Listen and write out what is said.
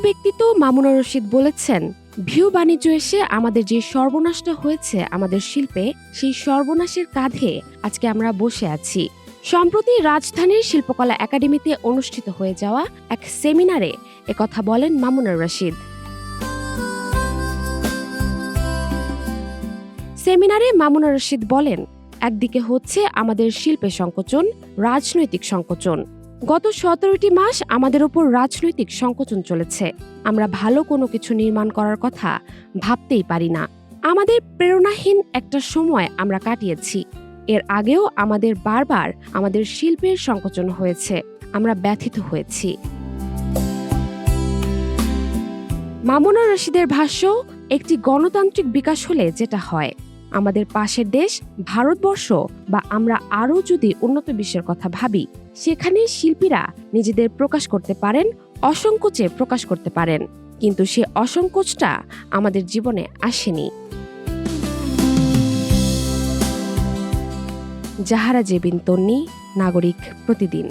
ব্যক্তিত্ব মামুনুর রশিদ বলেছেন, ভিউ বাণিজ্য এসে আমাদের যে সর্বনাশটা হয়েছে আমাদের শিল্পে, সেই সর্বনাশের কাঁধে আজকে আমরা বসে আছি। সম্প্রতি রাজধানীর শিল্পকলা একাডেমিতে অনুষ্ঠিত হয়ে যাওয়া এক সেমিনারে একথা বলেন মামুনুর রশিদ। সেমিনারে মামুনুর রশিদ বলেন, একদিকে হচ্ছে আমাদের শিল্পের সংকোচন, রাজনৈতিক সংকোচন। গত 17টি মাস আমাদের উপর রাজনৈতিক সংকোচন চলেছে। আমরা ভালো কোনো কিছু নির্মাণ করার কথা ভাবতেই পারি না। আমাদের প্রেরণাহীন একটা সময় আমরা কাটিয়েছি। এর আগেও আমাদের বারবার আমাদের শিল্পের সংকোচন হয়েছে, আমরা ব্যথিত হয়েছি। মামুনুর রশিদের ভাষ্য, একটি গণতান্ত্রিক বিকাশ হলে যেটা হয়, আমাদের পাশের দেশ ভারতবর্ষ বা আমরা আরও যদি উন্নত বিশ্বের কথা ভাবি, সেখানে শিল্পীরা নিজেদের প্রকাশ করতে পারেন, অসংকোচে প্রকাশ করতে পারেন। কিন্তু সে অসংকোচটা আমাদের জীবনে আসেনি। জাহারা জেবিন তন্নি, নাগরিক প্রতিদিন।